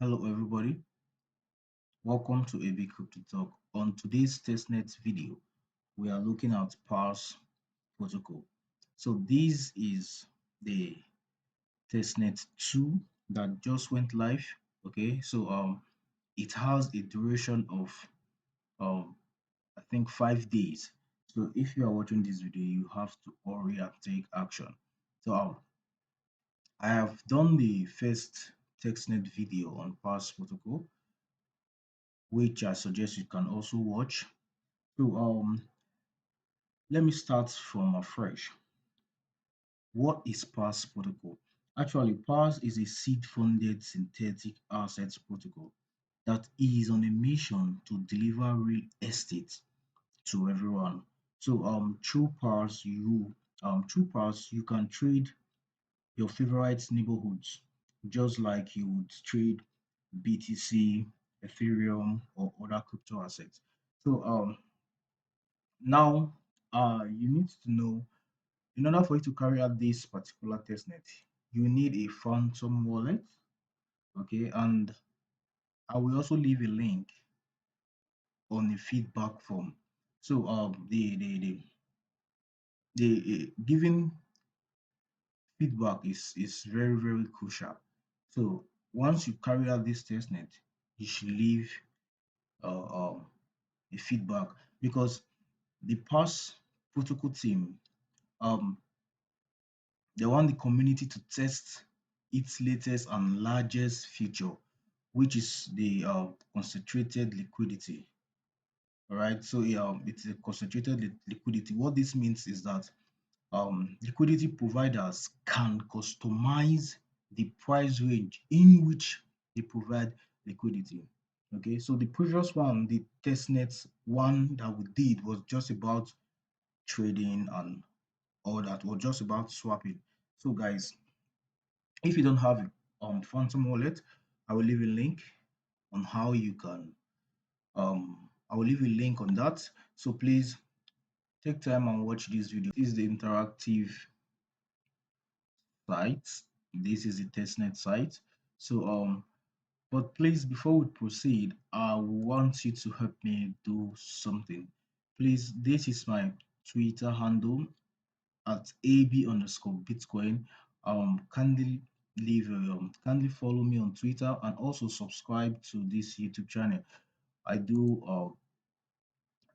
Hello everybody, welcome to AB Crypto Talk. On today's testnet video, we are looking at Parcl Protocol. So this is the testnet 2 that just went live. Okay, so it has a duration of I think 5 days. So if you are watching this video, you have to hurry and take action. So I have done the first testnet video on Parcl Protocol, which I suggest you can also watch. So let me start from afresh. What is Parcl Protocol? Actually, Parcl is a seed-funded synthetic assets protocol that is on a mission to deliver real estate to everyone. So through Parcl you can trade your favorite neighborhoods, just like you would trade BTC, Ethereum, or other crypto assets. So now you need to know, in order for you to carry out this particular testnet, you need a phantom wallet. Okay, and I will also leave a link on the feedback form. So the giving feedback is very crucial. So once you carry out this testnet, you should leave uh, um, a feedback, because the Parcl protocol team, um they want the community to test its latest and largest feature, which is the concentrated liquidity. All right, so it's a concentrated liquidity. What this means is that liquidity providers can customize the price range in which they provide liquidity. Okay, so the previous one, the testnet one that we did, was just about trading and all that, or just about swapping. So guys, if you don't have a phantom wallet, I will leave a link on how you can I will leave a link on that. So please take time and watch this video. This is the interactive site. This is the testnet site. So but please, before we proceed, I want you to help me do something. Please, this is my Twitter handle at ab_bitcoin. Kindly follow me on Twitter and also subscribe to this YouTube channel. I do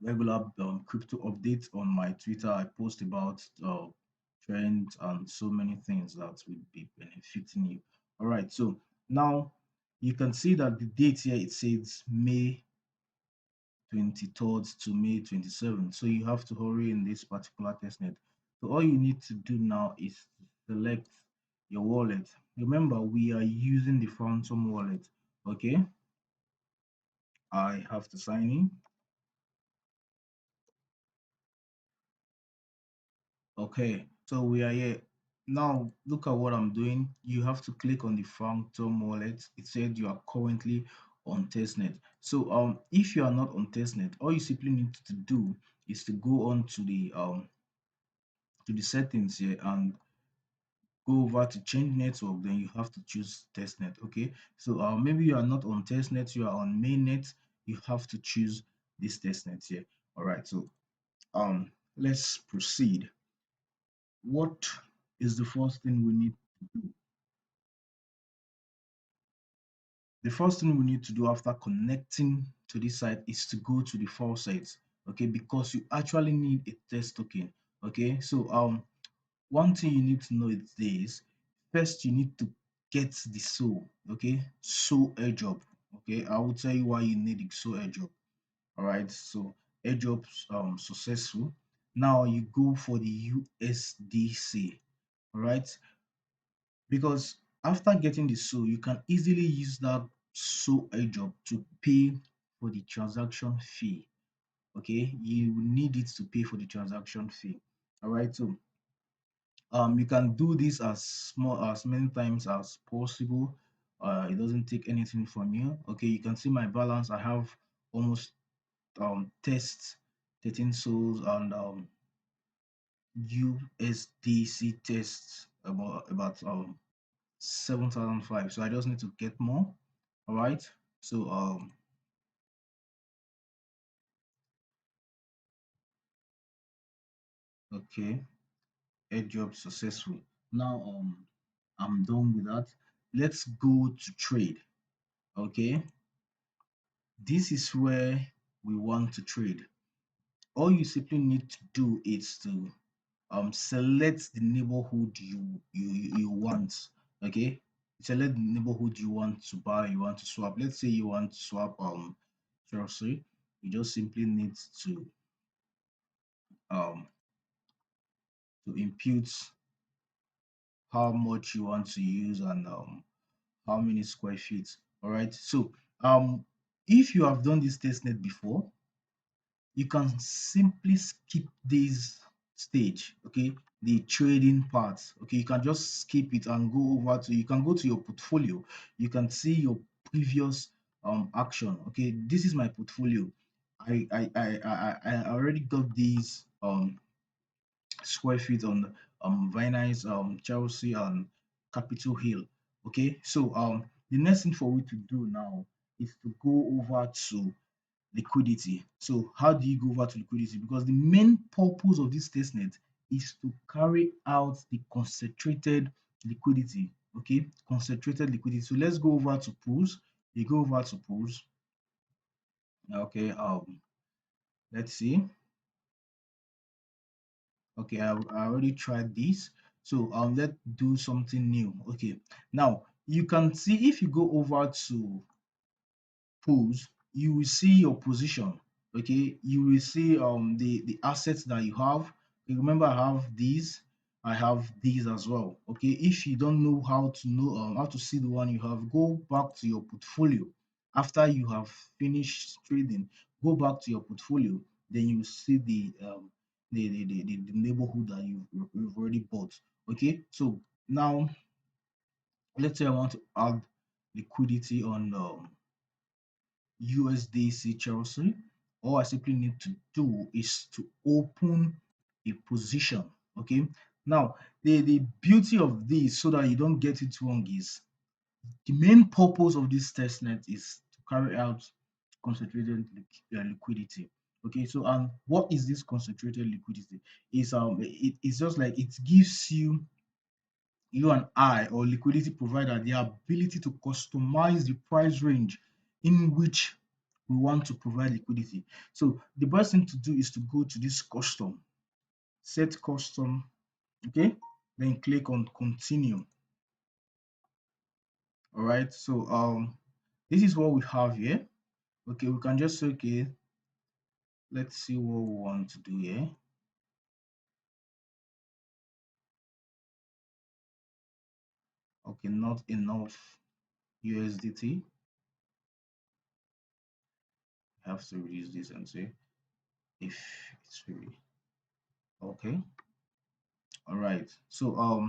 regular crypto updates on my Twitter. I post about trends and so many things that will be benefiting you. All right, so now you can see that the date here, it says May 23rd to May 27th. So you have to hurry in this particular testnet. So all you need to do now is select your wallet. Remember, we are using the Phantom wallet. Okay, I have to sign in. Okay, so we are here. Now look at what I'm doing. You have to click on the Phantom wallet. It said you are currently on testnet. So if you are not on testnet, all you simply need to do is to go on to the settings here and go over to change network. Then you have to choose testnet. Okay, so maybe you are not on testnet, you are on mainnet. You have to choose this testnet here. All right, so let's proceed. What is the first thing we need to do? The first thing we need to do after connecting to this site is to go to the faucet. Okay, because you actually need a test token. Okay, so one thing you need to know is this: first you need to get the soul. Okay, soul airdrop. Okay, I will tell you why you need the soul airdrop. All right, so airdrop successful. Now you go for the USDC. All right, because after getting the SOL, you can easily use that SOL airdrop to pay for the transaction fee. Okay, you need it to pay for the transaction fee. All right, so you can do this as many times as possible. It doesn't take anything from you. Okay, you can see my balance. I have almost test 13 souls and USDC tests about 7,005. So I just need to get more. All right. So okay, job successful. Now I'm done with that. Let's go to trade. Okay, this is where we want to trade. All you simply need to do is to select the neighborhood you want. Okay, select the neighborhood you want to buy, you want to swap. Let's say you want to swap Chelsea. You just simply need um to impute how much you want to use and how many square feet. All right, so if you have done this testnet before, you can simply skip this stage. Okay, the trading part. Okay, you can just skip it and go over to, you can go to your portfolio. You can see your previous action. Okay, this is my portfolio. I already got these square feet on Venice, Chelsea, and Capitol Hill. Okay, so the next thing for we to do now is to go over to liquidity. So how do you go over to liquidity? Because the main purpose of this testnet is to carry out the concentrated liquidity. Okay, concentrated liquidity. So let's go over to pools. You go over to pools. Okay, let's see. Okay, I already tried this. So let's do something new. Okay, now you can see if you go over to pools, you will see your position. Okay, you will see the assets that you have. Okay, remember I have these, I have these as well. Okay, if you don't know how to see the one you have, go back to your portfolio. After you have finished trading, go back to your portfolio, then you see the neighborhood that you've already bought. Okay, so now let's say I want to add liquidity on USDC Chelsea. All I simply need to do is to open a position. Okay. Now, the beauty of this, so that you don't get it wrong, is the main purpose of this testnet is to carry out concentrated liquidity. Okay, so what is this concentrated liquidity? Is it's just like it gives you and I, or liquidity provider, the ability to customize the price range in which we want to provide liquidity. So the best thing to do is to go to this custom, set custom, okay, then click on continue. All right, so this is what we have here. Okay, we can just say, okay, let's see what we want to do here. Okay, not enough USDT. Have to reduce this and say if it's free. Okay, all right, so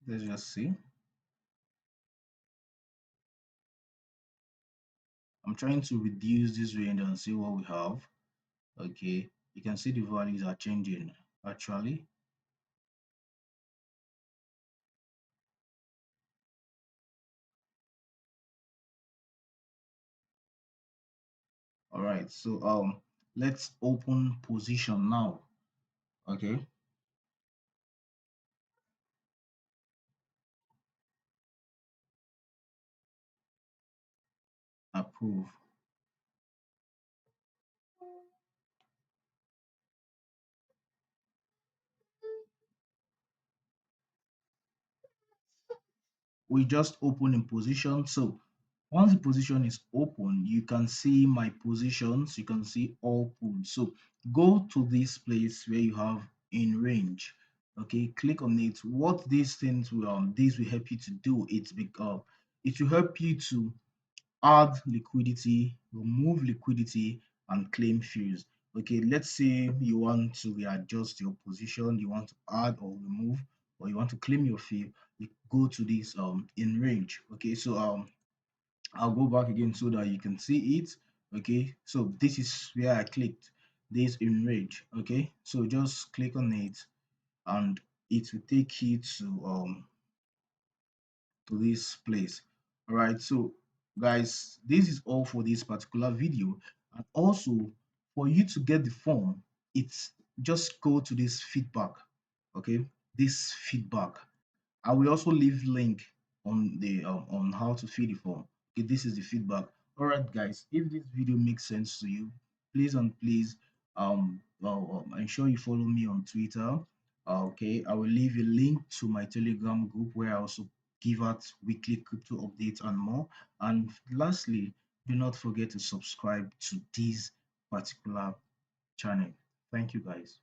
let's just see. I'm trying to reduce this range and see what we have. Okay, you can see the values are changing actually. All right, so let's open position now. Okay, approve. We just open in position. So once the position is open, you can see my positions, you can see all pools. So go to this place where you have in range. Okay, click on it. What these things will these will help you to do, it's because it will help you to add liquidity, remove liquidity, and claim fees. Okay, let's say you want to readjust your position, you want to add or remove, or you want to claim your fee, you go to this in range. Okay, so I'll go back again so that you can see it. Okay, so this is where I clicked this in range. Okay, so just click on it and it will take you to this place. All right, so guys, this is all for this particular video. And also, for you to get the form, it's just go to this feedback. Okay, this feedback, I will also leave link on the on how to fill the form. Okay, this is the feedback. All right, guys. If this video makes sense to you, please and please ensure you follow me on Twitter. Okay, I will leave a link to my Telegram group where I also give out weekly crypto updates and more. And lastly, do not forget to subscribe to this particular channel. Thank you, guys.